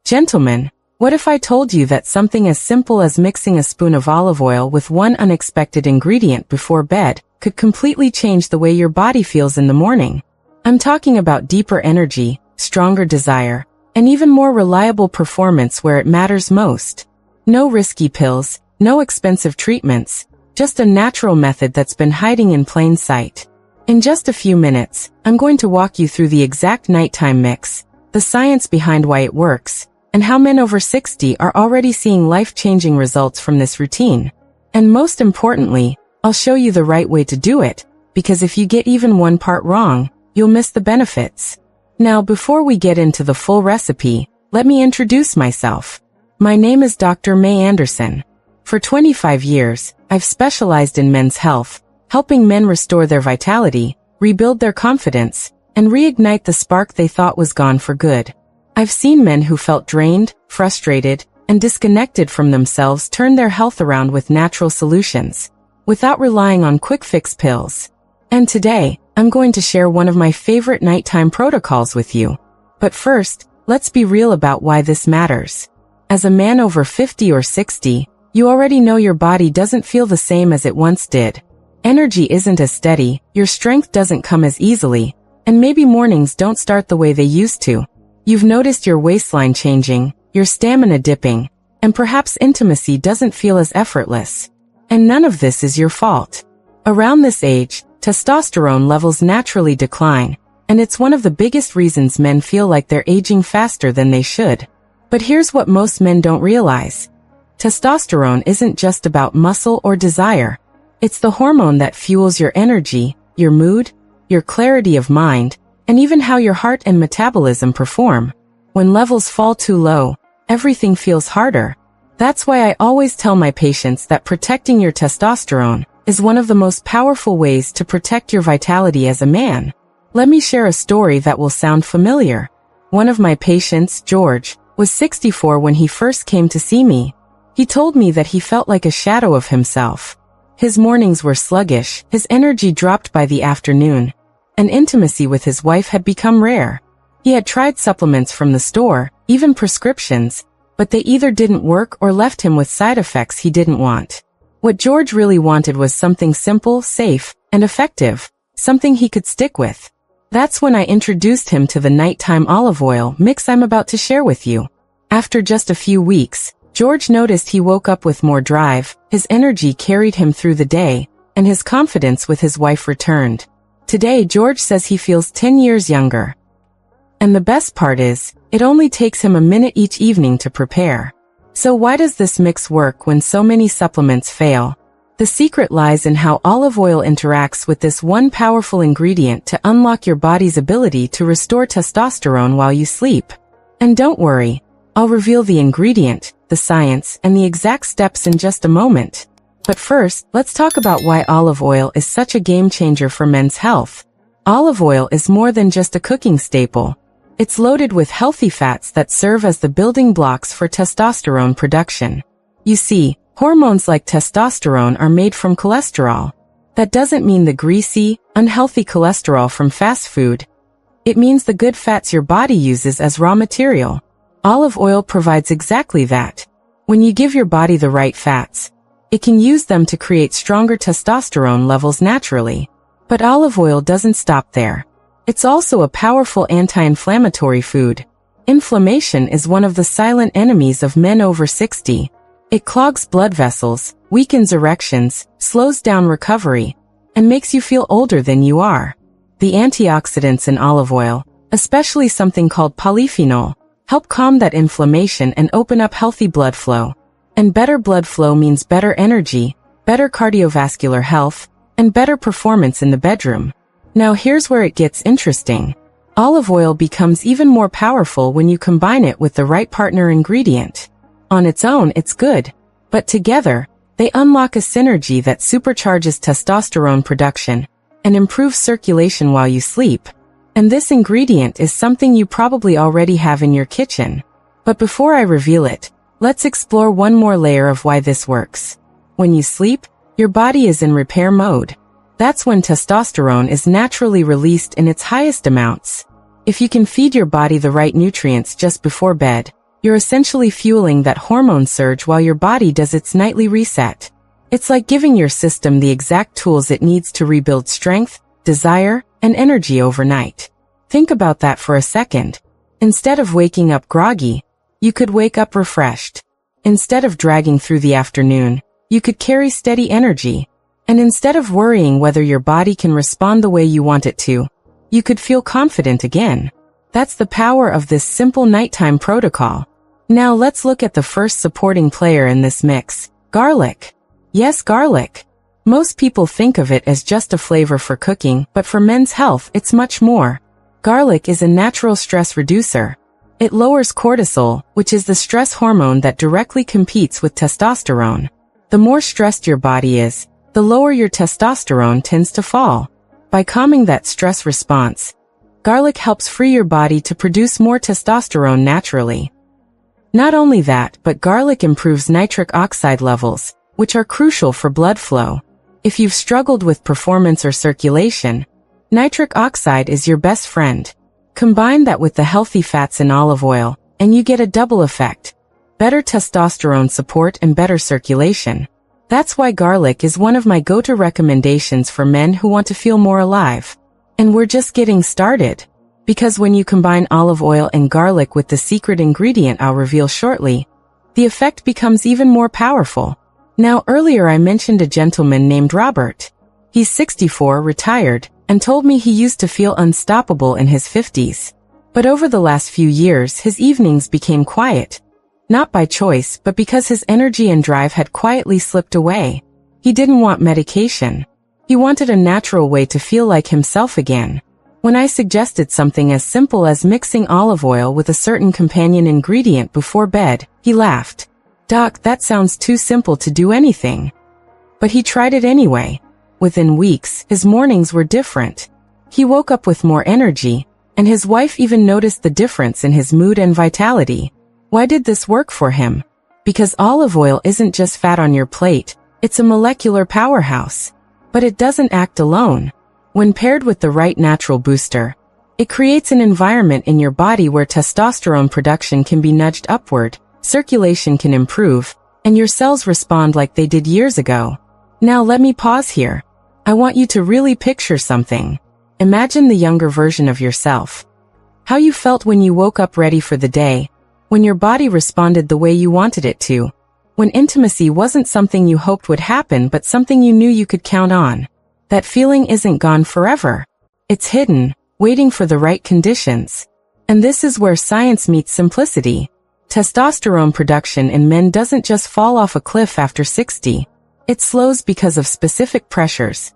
Gentlemen, what if I told you that something as simple as mixing a spoon of olive oil with one unexpected ingredient before bed could completely change the way your body feels in the morning? I'm talking about deeper energy, stronger desire, and even more reliable performance where it matters most. No risky pills, no expensive treatments, just a natural method that's been hiding in plain sight. In just a few minutes, I'm going to walk you through the exact nighttime mix, the science behind why it works, and how men over 60 are already seeing life-changing results from this routine. And most importantly, I'll show you the right way to do it, because if you get even one part wrong, you'll miss the benefits. Now, before we get into the full recipe, let me introduce myself. My name is Dr. May Anderson. For 25 years, I've specialized in men's health, helping men restore their vitality, rebuild their confidence, and reignite the spark they thought was gone for good. I've seen men who felt drained, frustrated, and disconnected from themselves turn their health around with natural solutions, without relying on quick-fix pills. And today, I'm going to share one of my favorite nighttime protocols with you. But first, let's be real about why this matters. As a man over 50 or 60, you already know your body doesn't feel the same as it once did. Energy isn't as steady, your strength doesn't come as easily, and maybe mornings don't start the way they used to. You've noticed your waistline changing, your stamina dipping, and perhaps intimacy doesn't feel as effortless. And none of this is your fault. Around this age, testosterone levels naturally decline, and it's one of the biggest reasons men feel like they're aging faster than they should. But here's what most men don't realize. Testosterone isn't just about muscle or desire. It's the hormone that fuels your energy, your mood, your clarity of mind, and even how your heart and metabolism perform. When levels fall too low, everything feels harder. That's why I always tell my patients that protecting your testosterone is one of the most powerful ways to protect your vitality as a man. Let me share a story that will sound familiar. One of my patients, George, was 64 when he first came to see me. He told me that he felt like a shadow of himself. His mornings were sluggish, his energy dropped by the afternoon, and intimacy with his wife had become rare. He had tried supplements from the store, even prescriptions, but they either didn't work or left him with side effects he didn't want. What George really wanted was something simple, safe, and effective, something he could stick with. That's when I introduced him to the nighttime olive oil mix I'm about to share with you. After just a few weeks, George noticed he woke up with more drive, his energy carried him through the day, and his confidence with his wife returned. Today, George says he feels 10 years younger. And the best part is, it only takes him a minute each evening to prepare. So why does this mix work when so many supplements fail? The secret lies in how olive oil interacts with this one powerful ingredient to unlock your body's ability to restore testosterone while you sleep. And don't worry, I'll reveal the ingredient, the science, and the exact steps in just a moment. But first, let's talk about why olive oil is such a game changer for men's health. Olive oil is more than just a cooking staple. It's loaded with healthy fats that serve as the building blocks for testosterone production. You see, hormones like testosterone are made from cholesterol. That doesn't mean the greasy, unhealthy cholesterol from fast food. It means the good fats your body uses as raw material. Olive oil provides exactly that. When you give your body the right fats, it can use them to create stronger testosterone levels naturally. But olive oil doesn't stop there. It's also a powerful anti-inflammatory food. Inflammation is one of the silent enemies of men over 60. It clogs blood vessels, weakens erections, slows down recovery, and makes you feel older than you are. The antioxidants in olive oil, especially something called polyphenol, help calm that inflammation and open up healthy blood flow. And better blood flow means better energy, better cardiovascular health, and better performance in the bedroom. Now here's where it gets interesting. Olive oil becomes even more powerful when you combine it with the right partner ingredient. On its own, it's good, but together, they unlock a synergy that supercharges testosterone production and improves circulation while you sleep. And this ingredient is something you probably already have in your kitchen. But before I reveal it, let's explore one more layer of why this works. When you sleep, your body is in repair mode. That's when testosterone is naturally released in its highest amounts. If you can feed your body the right nutrients just before bed, You're essentially fueling that hormone surge while your body does its nightly reset. It's like giving your system the exact tools it needs to rebuild strength, desire, and energy overnight. Think about that for a second. Instead of waking up groggy, you could wake up refreshed. Instead of dragging through the afternoon, you could carry steady energy. And instead of worrying whether your body can respond the way you want it to, you could feel confident again. That's the power of this simple nighttime protocol. Now let's look at the first supporting player in this mix, garlic. Yes, garlic. Most people think of it as just a flavor for cooking, but for men's health, it's much more. Garlic is a natural stress reducer. It lowers cortisol, which is the stress hormone that directly competes with testosterone. The more stressed your body is, the lower your testosterone tends to fall. By calming that stress response, garlic helps free your body to produce more testosterone naturally. Not only that, but garlic improves nitric oxide levels, which are crucial for blood flow. If you've struggled with performance or circulation, nitric oxide is your best friend. Combine that with the healthy fats in olive oil, and you get a double effect. Better testosterone support and better circulation. That's why garlic is one of my go-to recommendations for men who want to feel more alive. And we're just getting started. Because when you combine olive oil and garlic with the secret ingredient I'll reveal shortly, the effect becomes even more powerful. Now earlier I mentioned a gentleman named Robert. He's 64, retired, and told me he used to feel unstoppable in his 50s. But over the last few years his evenings became quiet. Not by choice, but because his energy and drive had quietly slipped away. He didn't want medication. He wanted a natural way to feel like himself again. When I suggested something as simple as mixing olive oil with a certain companion ingredient before bed, he laughed. "Doc, that sounds too simple to do anything." But he tried it anyway. Within weeks, his mornings were different. He woke up with more energy, and his wife even noticed the difference in his mood and vitality. Why did this work for him? Because olive oil isn't just fat on your plate, it's a molecular powerhouse. But it doesn't act alone. When paired with the right natural booster, it creates an environment in your body where testosterone production can be nudged upward, circulation can improve, and your cells respond like they did years ago. Now let me pause here. I want you to really picture something. Imagine the younger version of yourself. How you felt when you woke up ready for the day, when your body responded the way you wanted it to, when intimacy wasn't something you hoped would happen but something you knew you could count on. That feeling isn't gone forever. It's hidden, waiting for the right conditions. And this is where science meets simplicity. Testosterone production in men doesn't just fall off a cliff after 60. It slows because of specific pressures.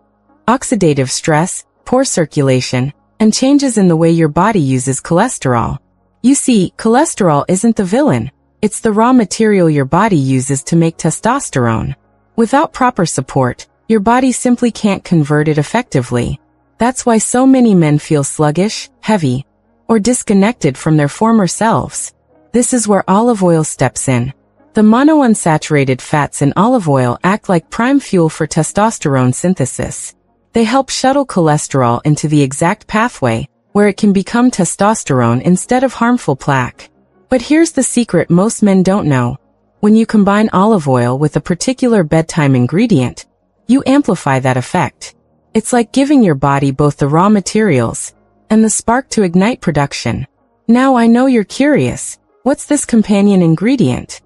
Oxidative stress, poor circulation, and changes in the way your body uses cholesterol. You see, cholesterol isn't the villain. It's the raw material your body uses to make testosterone. Without proper support, your body simply can't convert it effectively. That's why so many men feel sluggish, heavy, or disconnected from their former selves. This is where olive oil steps in. The monounsaturated fats in olive oil act like prime fuel for testosterone synthesis. They help shuttle cholesterol into the exact pathway, where it can become testosterone instead of harmful plaque. But here's the secret most men don't know. When you combine olive oil with a particular bedtime ingredient, you amplify that effect. It's like giving your body both the raw materials and the spark to ignite production. Now I know you're curious. What's this companion ingredient?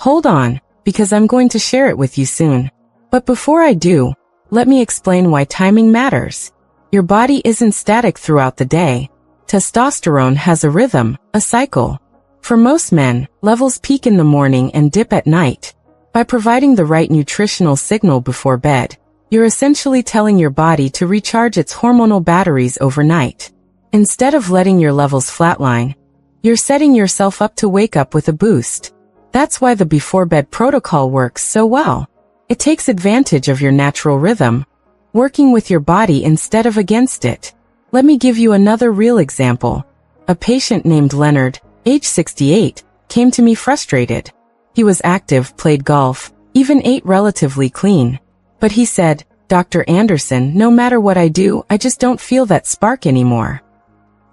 Hold on, because I'm going to share it with you soon. But before I do, let me explain why timing matters. Your body isn't static throughout the day. Testosterone has a rhythm, a cycle. For most men, levels peak in the morning and dip at night. By providing the right nutritional signal before bed, you're essentially telling your body to recharge its hormonal batteries overnight. Instead of letting your levels flatline, you're setting yourself up to wake up with a boost. That's why the before-bed protocol works so well. It takes advantage of your natural rhythm, working with your body instead of against it. Let me give you another real example. A patient named Leonard, age 68, came to me frustrated. He was active, played golf, even ate relatively clean. But he said, "Dr. Anderson, no matter what I do, I just don't feel that spark anymore."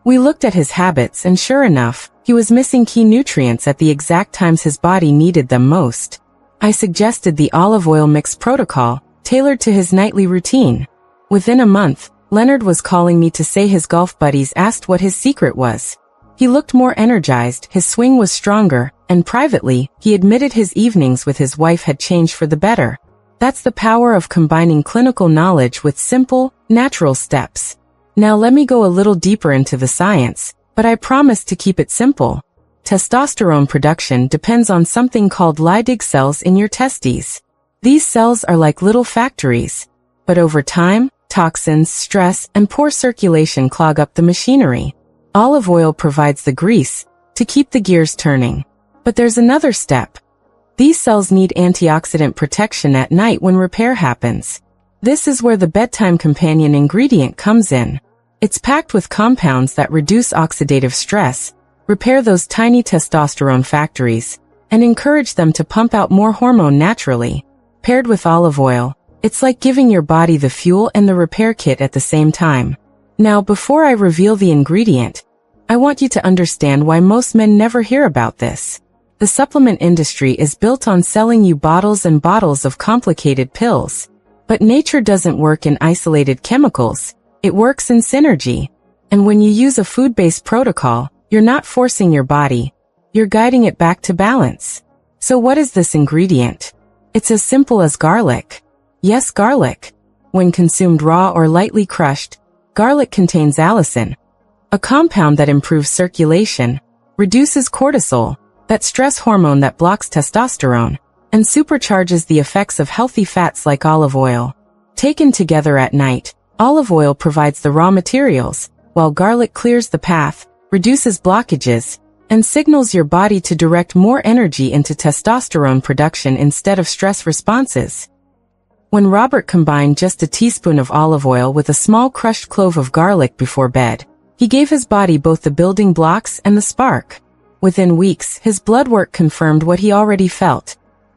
We looked at his habits and sure enough, he was missing key nutrients at the exact times his body needed them most. I suggested the olive oil mix protocol, tailored to his nightly routine. Within a month, Leonard was calling me to say his golf buddies asked what his secret was. He looked more energized, his swing was stronger, and privately, he admitted his evenings with his wife had changed for the better. That's the power of combining clinical knowledge with simple, natural steps. Now let me go a little deeper into the science, but I promise to keep it simple. Testosterone production depends on something called Leydig cells in your testes. These cells are like little factories. But over time, toxins, stress, and poor circulation clog up the machinery. Olive oil provides the grease to keep the gears turning. But there's another step. These cells need antioxidant protection at night when repair happens. This is where the bedtime companion ingredient comes in. It's packed with compounds that reduce oxidative stress, repair those tiny testosterone factories, and encourage them to pump out more hormone naturally. Paired with olive oil, it's like giving your body the fuel and the repair kit at the same time. Now, before I reveal the ingredient, I want you to understand why most men never hear about this. The supplement industry is built on selling you bottles and bottles of complicated pills. But nature doesn't work in isolated chemicals. It works in synergy. And when you use a food-based protocol, you're not forcing your body. You're guiding it back to balance. So what is this ingredient? It's as simple as garlic. Yes, garlic. When consumed raw or lightly crushed, garlic contains allicin, a compound that improves circulation, reduces cortisol, that stress hormone that blocks testosterone, and supercharges the effects of healthy fats like olive oil. Taken together at night, olive oil provides the raw materials, while garlic clears the path, reduces blockages, and signals your body to direct more energy into testosterone production instead of stress responses. When Robert combined just a teaspoon of olive oil with a small crushed clove of garlic before bed, he gave his body both the building blocks and the spark. Within weeks, his blood work confirmed what he already felt: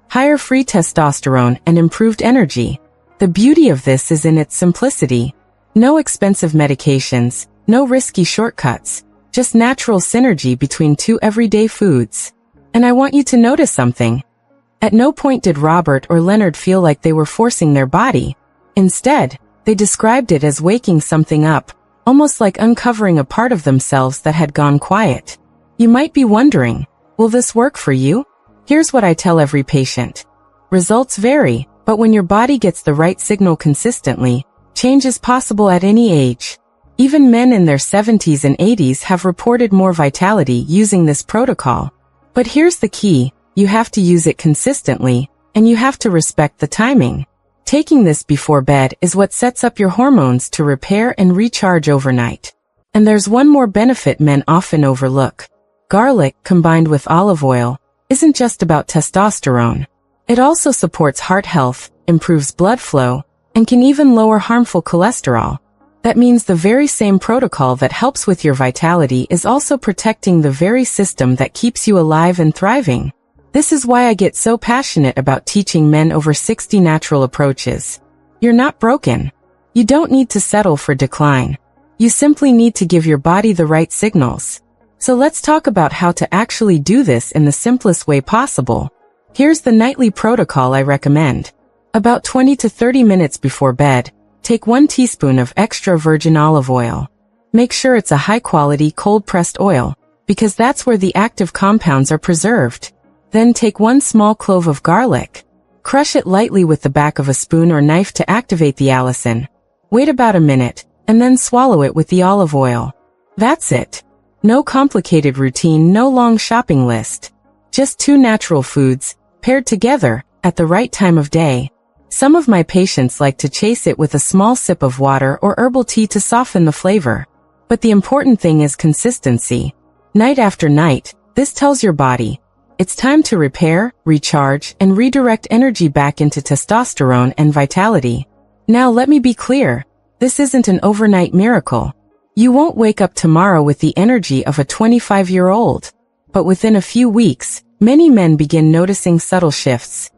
higher free testosterone and improved energy. The beauty of this is in its simplicity. No expensive medications, no risky shortcuts, just natural synergy between two everyday foods. And I want you to notice something. At no point did Robert or Leonard feel like they were forcing their body. Instead, they described it as waking something up, almost like uncovering a part of themselves that had gone quiet. You might be wondering, will this work for you? Here's what I tell every patient. Results vary, but when your body gets the right signal consistently, change is possible at any age. Even men in their 70s and 80s have reported more vitality using this protocol. But here's the key. You have to use it consistently, and you have to respect the timing. Taking this before bed is what sets up your hormones to repair and recharge overnight. And there's one more benefit men often overlook. Garlic, combined with olive oil, isn't just about testosterone. It also supports heart health, improves blood flow, and can even lower harmful cholesterol. That means the very same protocol that helps with your vitality is also protecting the very system that keeps you alive and thriving. This is why I get so passionate about teaching men over 60 natural approaches. You're not broken. You don't need to settle for decline. You simply need to give your body the right signals. So let's talk about how to actually do this in the simplest way possible. Here's the nightly protocol I recommend. About 20 to 30 minutes before bed, take 1 teaspoon of extra virgin olive oil. Make sure it's a high-quality cold-pressed oil, because that's where the active compounds are preserved. Then take 1 small clove of garlic. Crush it lightly with the back of a spoon or knife to activate the allicin. Wait about a minute, and then swallow it with the olive oil. That's it. No complicated routine, no long shopping list. Just 2 natural foods, paired together, at the right time of day. Some of my patients like to chase it with a small sip of water or herbal tea to soften the flavor. But the important thing is consistency. Night after night, this tells your body, it's time to repair, recharge, and redirect energy back into testosterone and vitality. Now let me be clear, this isn't an overnight miracle. You won't wake up tomorrow with the energy of a 25-year-old. But within a few weeks, many men begin noticing subtle shifts.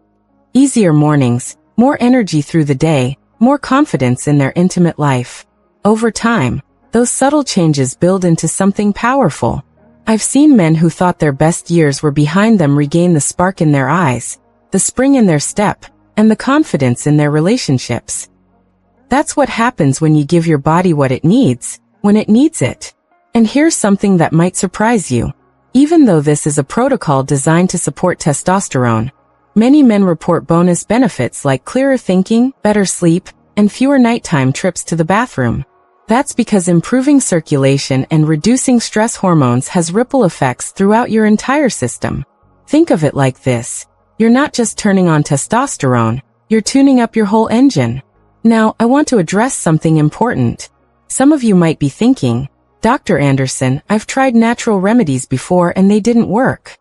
Easier mornings, more energy through the day, more confidence in their intimate life. Over time, Those subtle changes build into something powerful. I've seen men who thought their best years were behind them regain the spark in their eyes, the spring in their step, and the confidence in their relationships. That's what happens when you give your body what it needs, when it needs it. And here's something that might surprise you. Even though this is a protocol designed to support testosterone, many men report bonus benefits like clearer thinking, better sleep, and fewer nighttime trips to the bathroom. That's because improving circulation and reducing stress hormones has ripple effects throughout your entire system. Think of it like this. You're not just turning on testosterone, you're tuning up your whole engine. Now, I want to address something important. Some of you might be thinking, Dr. Anderson, I've tried natural remedies before and they didn't work.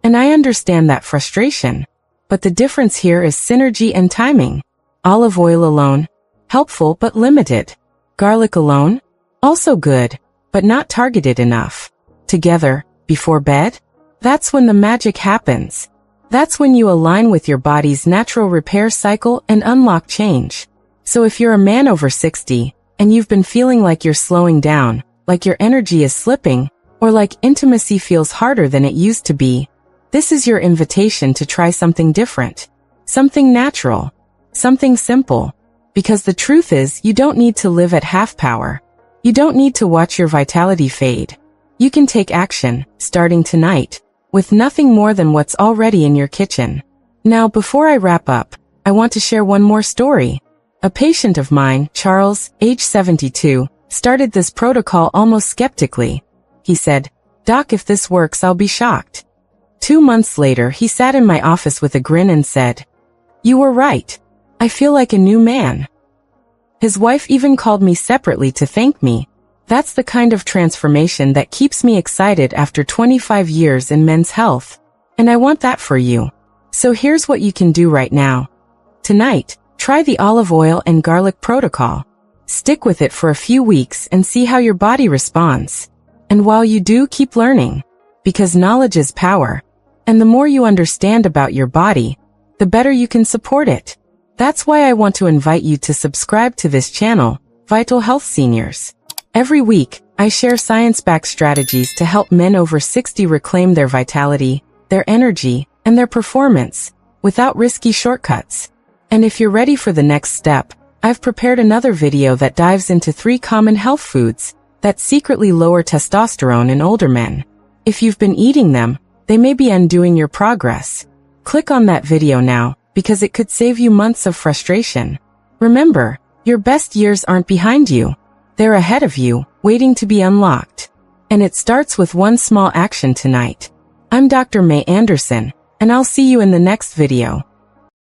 And I understand that frustration. But the difference here is synergy and timing. Olive oil alone, helpful but limited. Garlic alone, also good, but not targeted enough. Together, before bed? That's when the magic happens. That's when you align with your body's natural repair cycle and unlock change. So if you're a man over 60, and you've been feeling like you're slowing down, like your energy is slipping, or like intimacy feels harder than it used to be, this is your invitation to try something different. Something natural. Something simple. Because the truth is, you don't need to live at half power. You don't need to watch your vitality fade. You can take action, starting tonight, with nothing more than what's already in your kitchen. Now, before I wrap up, I want to share one more story. A patient of mine, Charles, age 72, started this protocol almost skeptically. He said, "Doc, if this works, I'll be shocked." 2 months later, he sat in my office with a grin and said, "You were right. I feel like a new man." His wife even called me separately to thank me. That's the kind of transformation that keeps me excited after 25 years in men's health. And I want that for you. So here's what you can do right now. Tonight, try the olive oil and garlic protocol. Stick with it for a few weeks and see how your body responds. And while you do, keep learning. Because knowledge is power. And the more you understand about your body, the better you can support it. That's why I want to invite you to subscribe to this channel, Vital Health Seniors. Every week, I share science-backed strategies to help men over 60 reclaim their vitality, their energy, and their performance, without risky shortcuts. And if you're ready for the next step, I've prepared another video that dives into 3 common health foods that secretly lower testosterone in older men. If you've been eating them, they may be undoing your progress. Click on that video now, because it could save you months of frustration. Remember, your best years aren't behind you. They're ahead of you, waiting to be unlocked. And it starts with one small action tonight. I'm Dr. May Anderson, and I'll see you in the next video.